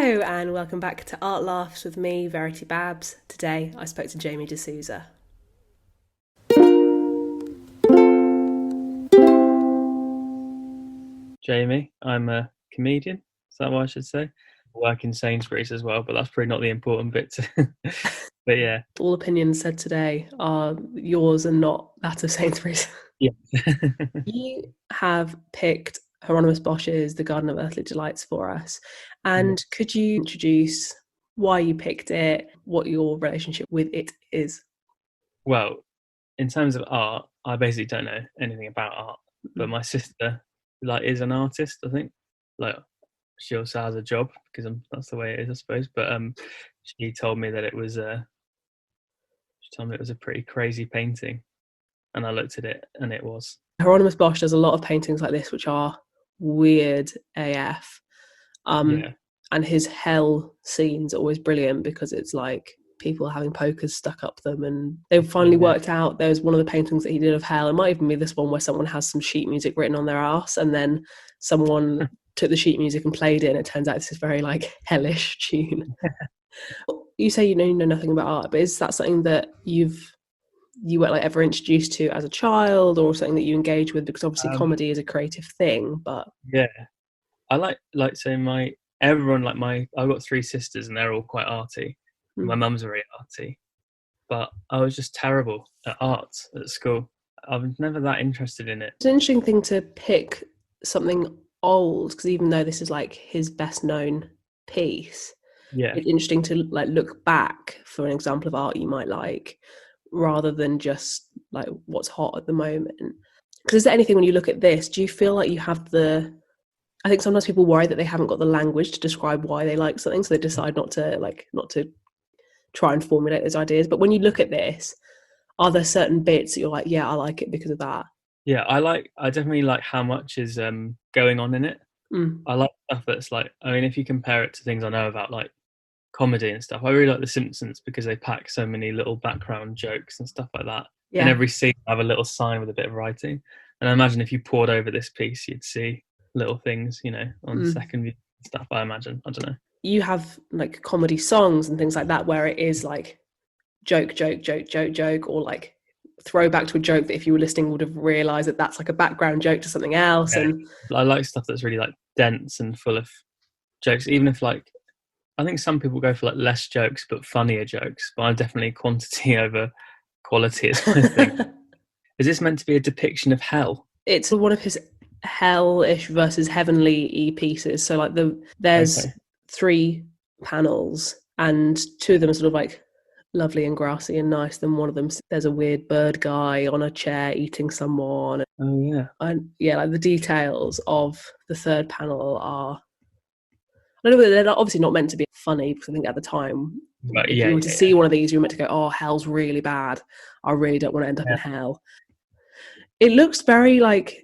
Hello and welcome back to Art Laughs with me, Verity Babs. Today I spoke to Jamie D'Souza. Jamie. I'm a comedian. Is that what I should say? I work in Sainsbury's as well, but that's probably not the important bit. But yeah, All opinions said today are yours and not that of Sainsbury's. yeah. You have picked Hieronymus Bosch's The Garden of Earthly Delights for us. Yeah. And could you introduce why you picked it, what your relationship with it is? Well, in terms of art, I basically don't know anything about art, but my sister is an artist. I think like she also has a job because that's the way it is, I suppose. But she told me that she told me it was a pretty crazy painting, and I looked at it, and it was. Hieronymus Bosch does a lot of paintings like this, which are weird AF. Yeah. And his hell scenes are always brilliant because it's like people having pokers stuck up them, and they've finally Yeah. worked out there's one of the paintings that he did of hell. It might even be this one where someone has some sheet music written on their ass, and then someone took the sheet music and played it, and it turns out it's this very like hellish tune. You say you know nothing about art, but is that something that you were like ever introduced to as a child, or something that you engage with? Because obviously Um, comedy is a creative thing, but yeah. I like so my everyone like my I've got three sisters and they're all quite arty. My mum's very arty, but I was just terrible at art at school. I was never that interested in it. it's an interesting thing to pick something old, because even though this is like his best known piece, Yeah, it's interesting to like look back for an example of art you might like, rather than just like what's hot at the moment. Because is there anything when you look at this, do you feel like you have the, I think sometimes people worry that they haven't got the language to describe why they like something, so they decide not to try and formulate those ideas. But when you look at this, are there certain bits that you're like, yeah, I like it because of that? yeah. I definitely like how much is going on in it. Mm. I like stuff that's like, I mean, if you compare it to things I know about like comedy and stuff, I really like The Simpsons because they pack so many little background jokes and stuff like that. In Yeah. every scene, I have a little sign with a bit of writing. And I imagine if you poured over this piece, you'd see little things, on Mm. second view stuff. I imagine. I don't know. You have like comedy songs and things like that where it is like joke, joke, joke, joke, joke, or like throwback to a joke that if you were listening would have realized that that's like a background joke to something else. Yeah. And I like stuff that's really like dense and full of jokes. Even if like, I think some people go for like less jokes but funnier jokes. But I'm definitely quantity over quality is my thing. Is this meant to be a depiction of hell? it's one of his hellish versus heavenly pieces. So like there's Okay. three panels, and two of them are sort of like lovely and grassy and nice. Then one of them, there's a weird bird guy on a chair eating someone. Oh yeah. And yeah, like the details of the third panel are, I don't know, they're obviously not meant to be funny, because I think at the time, But if yeah, you were to yeah, see one of these, you were meant to go, oh, hell's really bad. I really don't want to end up yeah. in hell. It looks very like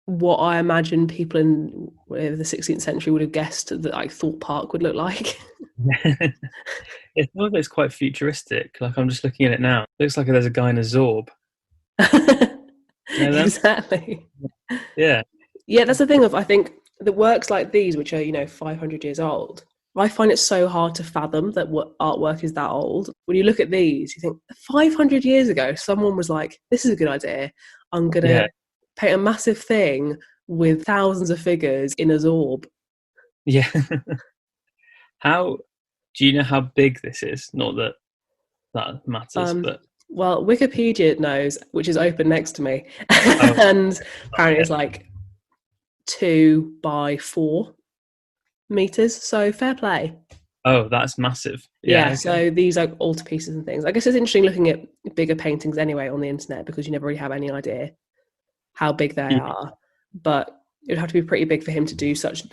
what I imagine people in the 16th century would have guessed that like Thorpe Park would look like. Yeah. It's some of it's quite futuristic. Like I'm just looking at it now. Looks like there's a guy in a Zorb. You know them? Exactly. Yeah. Yeah, that's the thing of, I think, the works like these, which are, 500 years old, I find it so hard to fathom that what artwork is that old. When you look at these, you think 500 years ago, someone was like, this is a good idea. I'm going to Yeah. paint a massive thing with thousands of figures in a Zorb. Yeah. How do you know how big this is? Not that that matters, Um, but well, Wikipedia knows, which is open next to me, oh, and apparently yeah. it's like 2 by 4 meters. So fair play. Oh, that's massive. Yeah, Yeah, okay. so these are altarpieces and things. I guess it's interesting looking at bigger paintings anyway on the internet, because you never really have any idea how big they Yeah. are. But it would have to be pretty big for him to do such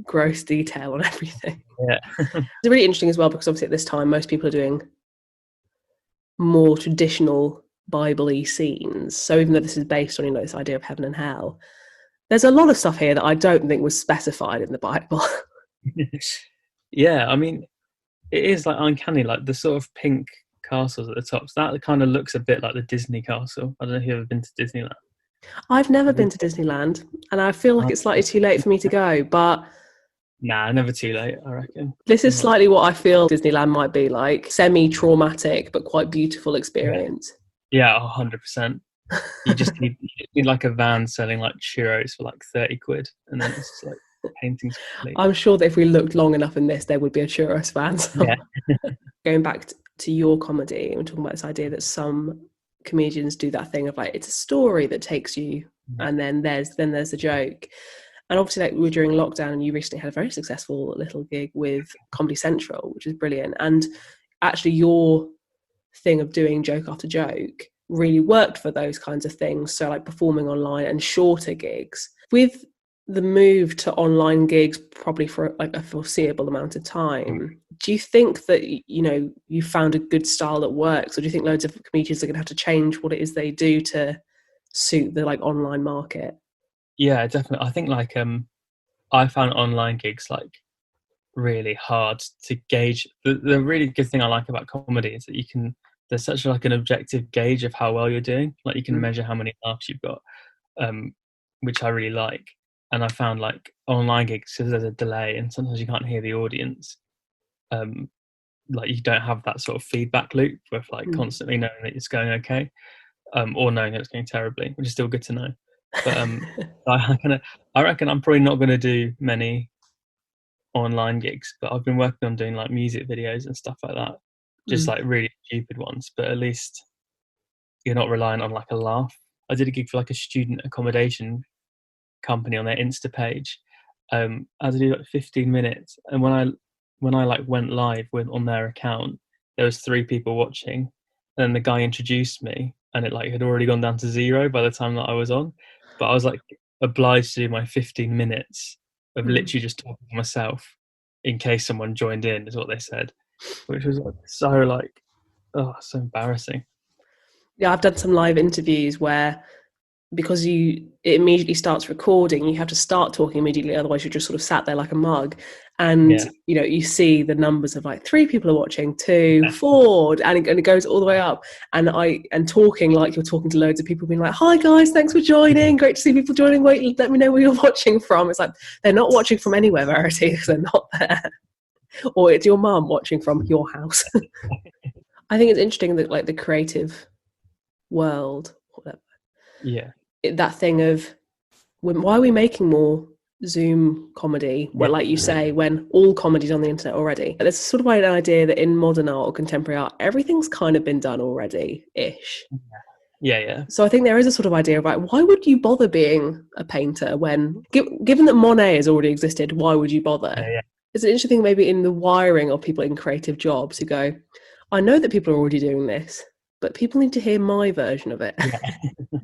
gross detail on everything. Yeah. It's really interesting as well, because obviously at this time most people are doing more traditional Bible-y scenes. So even though this is based on, this idea of heaven and hell, there's a lot of stuff here that I don't think was specified in the Bible. Yeah, I mean, it is like uncanny, like the sort of pink castles at the top. So that kind of looks a bit like the Disney castle. I don't know if you've ever been to Disneyland. I've never been to Disneyland, and I feel like it's slightly too late for me to go, but Nah, never too late, I reckon. This is I'm not- slightly what I feel Disneyland might be like. Semi-traumatic, but quite beautiful yeah, experience. yeah, 100%. You just need like a van selling like churros for like 30 quid, and then it's just like paintings complete. I'm sure that if we looked long enough in this, there would be a churros fan. Yeah, Going back to your comedy, and we're talking about this idea that some comedians do that thing of like, it's a story that takes you, and then there's the joke. And obviously, like, we were during lockdown, and you recently had a very successful little gig with Comedy Central, which is brilliant. And actually, your thing of doing joke after joke really worked for those kinds of things. So, like, performing online and shorter gigs. With the move to online gigs, probably for like a foreseeable amount of time, do you think that, you know, you found a good style that works, or do you think loads of comedians are going to have to change what it is they do to suit the like online market? yeah, definitely. I think like I found online gigs like really hard to gauge. The really good thing I like about comedy is that there's such like an objective gauge of how well you're doing. Like you can measure how many laughs you've got, which I really like. And I found like online gigs, because there's a delay and sometimes you can't hear the audience. Like you don't have that sort of feedback loop with like constantly knowing that it's going okay, or knowing that it's going terribly, which is still good to know. But I reckon I'm probably not going to do many online gigs, but I've been working on doing like music videos and stuff like that, just like really stupid ones, but at least you're not relying on like a laugh. I did a gig for like a student accommodation company on their Insta page. I had to do like 15 minutes, and when I like went live on their account, there was 3 people watching, and then the guy introduced me, and it like had already gone down to 0 by the time that I was on. But I was like obliged to do my 15 minutes of literally just talking to myself in case someone joined in, is what they said, which was like so embarrassing. Yeah, I've done some live interviews where, because it immediately starts recording, you have to start talking immediately, otherwise you're just sort of sat there like a mug. And you know, you see the numbers of like 3 people are watching, 2, 4, and it goes all the way up. And talking like you're talking to loads of people, being like, "Hi guys, thanks for joining. Great to see people joining. Wait, let me know where you're watching from." It's like they're not watching from anywhere, Verity, because they're not there. Or it's your mum watching from your house. I think it's interesting that like the creative world, Yeah. that thing of, why are we making more Zoom comedy? Well, like you say, when all comedy's on the internet already. There's sort of like an idea that in modern art or contemporary art, everything's kind of been done already-ish. Yeah. So I think there is a sort of idea of like, why would you bother being a painter when, given that Monet has already existed, why would you bother? Yeah. It's an interesting thing maybe in the wiring of people in creative jobs who go, I know that people are already doing this, but people need to hear my version of it. Yeah.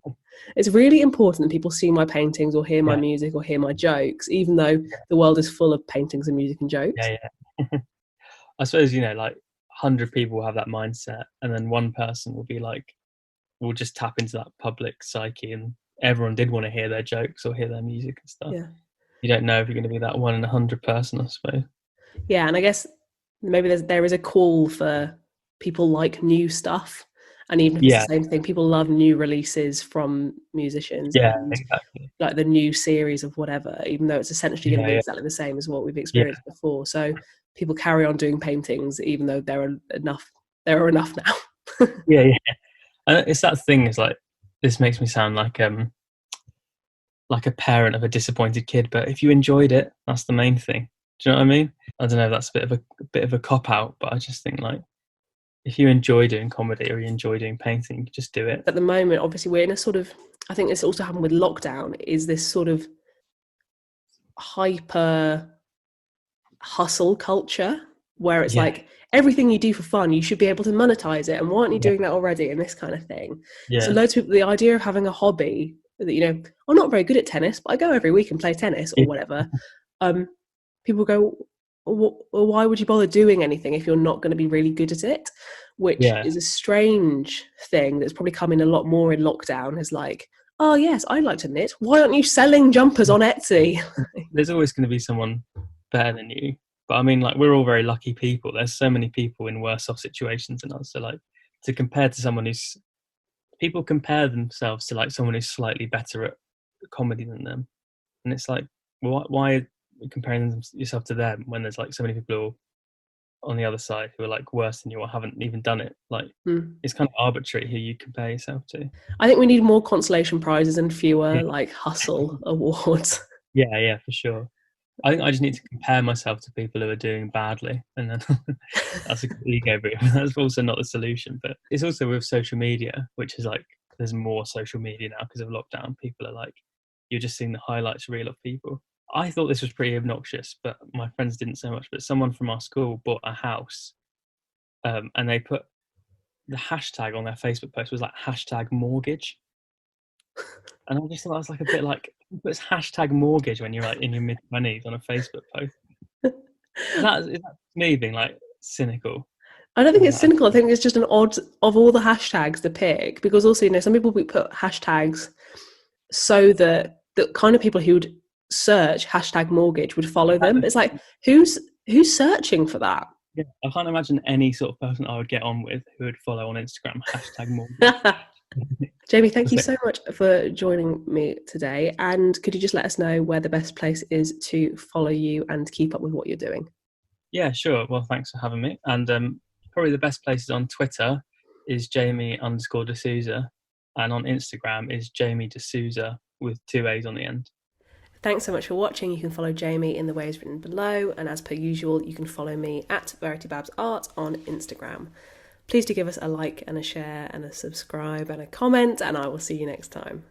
It's really important that people see my paintings or hear my music or hear my jokes, even though the world is full of paintings and music and jokes. Yeah. I suppose, you know, like 100 people will have that mindset, and then one person will just tap into that public psyche, and everyone did want to hear their jokes or hear their music and stuff. Yeah. You don't know if you're going to be that 1 in 100 person, I suppose. Yeah, and I guess maybe there is a call for people like new stuff. And even if it's the same thing, people love new releases from musicians. Yeah, and exactly. like the new series of whatever, even though it's essentially going to be exactly the same as what we've experienced before. So people carry on doing paintings, even though there are enough now. Yeah. And it's that thing, is like, this makes me sound like a parent of a disappointed kid, but if you enjoyed it, that's the main thing. Do you know what I mean? I don't know if that's a bit of a cop out, but I just think like, if you enjoy doing comedy or you enjoy doing painting, just do it. At the moment, obviously, we're in a sort of, I think this also happened with lockdown, is this sort of hyper hustle culture where it's like everything you do for fun, you should be able to monetize it. And why aren't you doing that already? And this kind of thing. Yeah. So loads of people, the idea of having a hobby that, you know, I'm not very good at tennis, but I go every week and play tennis or whatever. People go, well, why would you bother doing anything if you're not going to be really good at it? Which is a strange thing that's probably coming a lot more in lockdown, is like, oh yes, I like to knit. Why aren't you selling jumpers on Etsy? There's always going to be someone better than you. But I mean, like, we're all very lucky people. There's so many people in worse off situations than us. So like, to compare to someone people compare themselves to like someone who's slightly better at comedy than them. And it's like, why comparing yourself to them when there's like so many people on the other side who are like worse than you or haven't even done it. Like it's kind of arbitrary who you compare yourself to. I think we need more consolation prizes and fewer like hustle awards. Yeah, for sure. I think I just need to compare myself to people who are doing badly, and then that's a good ego boost. That's also not the solution, but it's also with social media, which is like there's more social media now because of lockdown. People are like, you're just seeing the highlights reel of people. I thought this was pretty obnoxious, but my friends didn't so much. But someone from our school bought a house, and they put the hashtag on their Facebook post was like hashtag mortgage. And I just thought that was like a bit like, it's hashtag mortgage when you're like in your mid-20s on a Facebook post. Is that me being like cynical? I don't think it's cynical. I think it's just an odd of all the hashtags to pick, because also, you know, some people put hashtags so that the kind of people who would search hashtag mortgage would follow them. It's like, who's searching for that? Yeah, I can't imagine any sort of person I would get on with who would follow on Instagram hashtag mortgage. Jamie, thank you so much for joining me today. And could you just let us know where the best place is to follow you and keep up with what you're doing? Yeah, sure. Well, thanks for having me. And probably the best places on Twitter is Jamie_D'Souza, and on Instagram is Jamie D'Souza with 2 A's on the end. Thanks so much for watching. You can follow Jamie in the ways written below, and as per usual, you can follow me at VerityBabsArt on Instagram. Please do give us a like and a share and a subscribe and a comment, and I will see you next time.